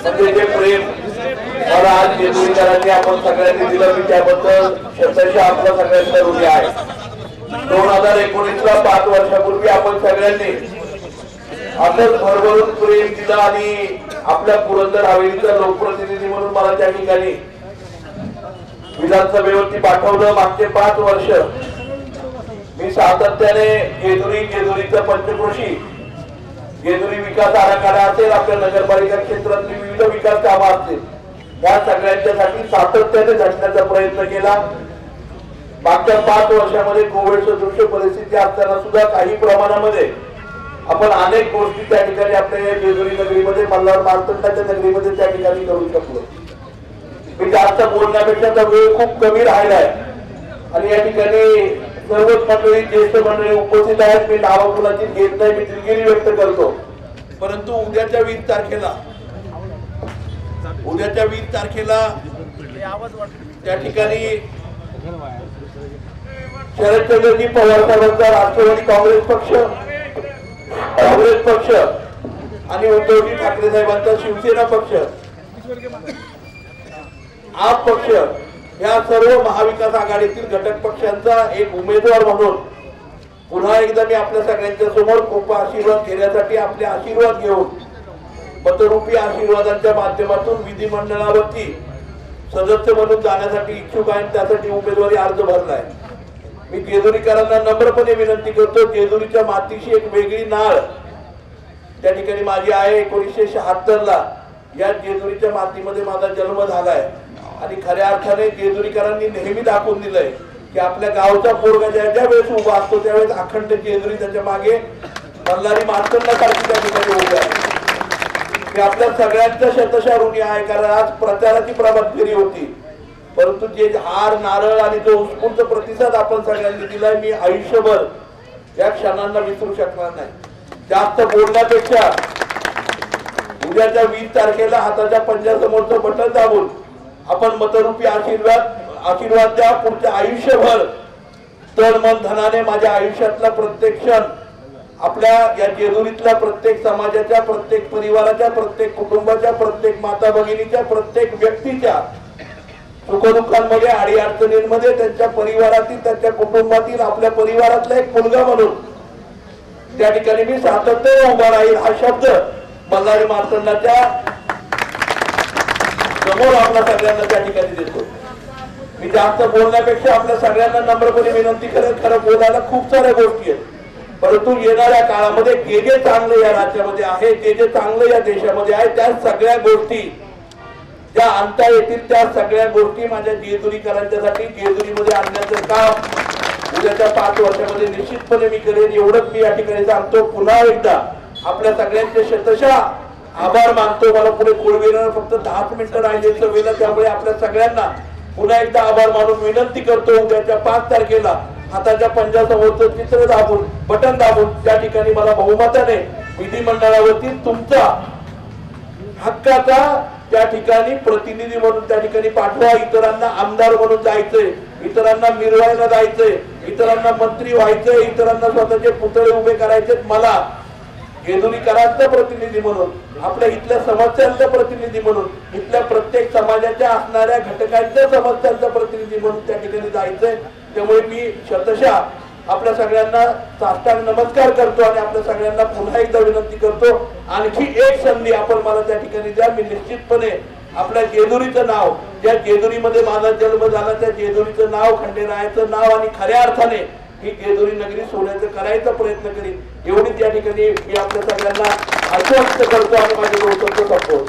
म्हणजे जे प्रेम मला आज जेजुरीकरांनी आपण सगळ्यांनी दिलं मी त्याबद्दल शतशः आपला सगळ्यांचा ऋणी आहे. 2019ला 5 वर्षापूर्वी आपण सगळ्यांनी असंच भरभरून प्रेम दिलं आणि आपल्या पुरंदर हवेलीचा लोकप्रतिनिधी म्हणून मला त्या ठिकाणी विधानसभेवरती पाठवलं. मागचे 5 वर्ष मी सातत्याने जेजुरीचं पंचक्रोशी जेजुरी विकास आराखडा असेल, आपल्या नगरपालिका क्षेत्रातली विविध विकास कामं असतील, या सगळ्यांच्यासाठी सातत्याने झटण्याचा प्रयत्न केला. मागच्या 5 वर्षामध्ये कोविड सदृश्य परिस्थिती असताना सुद्धा काही प्रमाणामध्ये आपण अनेक गोष्टी त्या ठिकाणी आपल्या जेजुरी नगरीमध्ये मल्हार मार्तंडाच्या नगरीमध्ये त्या ठिकाणी करू शकलो. मी जास्त बोलण्यापेक्षा वेळ खूप कमी राहिलाय आणि या ठिकाणी सर्वच मंडळी ज्येष्ठ मंडळी उपस्थित आहेत. मी नाव कुणाची घेत नाही, मी दिलगिरी व्यक्त करतो. परंतु उद्याच्या 20 तारखेला त्या ठिकाणी शरदचंद्रजी पवार साहेबांचा राष्ट्रवादी काँग्रेस पक्ष आणि उद्धवजी ठाकरे साहेबांचा शिवसेना पक्ष, आप पक्ष या सर्व महाविकास आघाडीतील घटक पक्षांचा एक उमेदवार म्हणून पुन्हा एकदा मी आपल्या सगळ्यांच्या समोर कृपा आशीर्वाद घेण्यासाठी आपले आशीर्वाद घेऊन मतरूपी आशीर्वादांच्या माध्यमातून विधिमंडळावरती सदस्य म्हणून जाण्यासाठी इच्छुक आहे. त्यासाठी उमेदवारी अर्ज भरलाय. मी जेजुरीकरांना नम्रपणे विनंती करतो, जेजुरीच्या मातीशी एक वेगळी नाळ त्या ठिकाणी माझी आहे. 1976ला या जेजुरीच्या मातीमध्ये माझा जन्म झालाय आणि खऱ्या अर्थाने जेजुरीकरांनी नेहमी दाखवून दिलंय की आपल्या गावचा पोरगा ज्या वेळेस उभा असतो त्यावेळेस अखंड जेजुरी त्याच्या मागे मल्हारी मार्तंडासारखी त्या ठिकाणी उभे आहे. मी आपल्या सगळ्यांच्या शतशः ऋणी आहे, कारण आज प्रचाराची प्रभात फेरी होती, परंतु जे हार नारळ आणि जो उत्स्फूर्त प्रतिसाद आपण सगळ्यांनी दिलाय मी आयुष्यभर या क्षणांना विसरू शकणार नाही. जास्त बोलण्यापेक्षा उद्याच्या 20 तारखेला हाताच्या पंजासमोरचं बटन दाबून आपण मतरूपी आशीर्वाद द्या. पुढच्या आयुष्यभर तन मन धनाने माझ्या आयुष्यातला प्रत्येक क्षण आपल्या या जेजुरीतल्या प्रत्येक समाजाच्या, प्रत्येक परिवाराच्या, प्रत्येक कुटुंबाच्या, प्रत्येक माता भगिनीच्या, प्रत्येक व्यक्तीच्या सुखदुःखांमध्ये, अडीअडचणींमध्ये त्यांच्या परिवारातील, त्यांच्या कुटुंबातील, आपल्या परिवारातला एक मुलगा म्हणून त्या ठिकाणी मी सातत्याने उभा राहील हा शब्द मल्हारी मार्तंडाच्या समोर आपल्या सगळ्यांना त्या ठिकाणी देतो. मी जास्त बोलण्यापेक्षा आपल्या सगळ्यांना नम्रपणे विनंती करेन, खरं बोलायला खूप साऱ्या गोष्टी आहेत, परंतु येणाऱ्या काळामध्ये जे चांगलं या राज्यामध्ये आहे, जे चांगलं या देशामध्ये आहे, त्या सगळ्या गोष्टी ज्या आणता येतील त्या सगळ्या गोष्टी माझ्या जेजुरीकरांच्यासाठी जेजुरीमध्ये आणण्याचं काम उद्याच्या 5 वर्षामध्ये निश्चितपणे मी करेन. एवढंच मी या ठिकाणी सांगतो. पुन्हा एकदा आपल्या सगळ्यांचे शतशः आभार मानतो. मला पुढे कोळवेला फक्त 10 मिनिटं राहिलेलं वेळ, त्यामुळे आपल्या सगळ्यांना पुन्हा एकदा आभार मानून विनंती करतो, उद्याच्या 5 तारखेला हाताच्या पंजासमोरचं चित्र दाबून बटन दाबून त्या ठिकाणी मला बहुमताने विधिमंडळावरती तुमचा हक्काचा त्या ठिकाणी प्रतिनिधी म्हणून त्या ठिकाणी पाठवा. इतरांना आमदार म्हणून जायचंय, इतरांना मिरवायला जायचंय, इतरांना मंत्री व्हायचंय, इतरांना स्वतःचे पुतळे उभे करायचे. मला जेजुरीकरांचा प्रतिनिधी म्हणून, आपल्या इथल्या समस्यांचा प्रतिनिधी म्हणून, इथल्या प्रत्येक समाजाच्या असणाऱ्या घटकांच्या समस्यांचा प्रतिनिधी म्हणून त्या ठिकाणी जायचंय. त्यामुळे मी शतशः आपल्या सगळ्यांना साष्टांग नमस्कार करतो आणि आपल्या सगळ्यांना पुन्हा एकदा विनंती करतो, आणखी एक संधी आपण मला त्या ठिकाणी द्या. मी निश्चितपणे आपल्या जेजुरीचं नाव, ज्या जेजुरीमध्ये माझा जन्म झाला त्या जेजुरीचं नाव, खंडेरायाचं नाव आणि खऱ्या अर्थाने ही जेजुरी नगरी सोन्याचं करायचा प्रयत्न करीन. एवढीच या ठिकाणी मी आपल्या सगळ्यांना आश्वस्त करतो आणि माझे वक्तव्य संपवतो.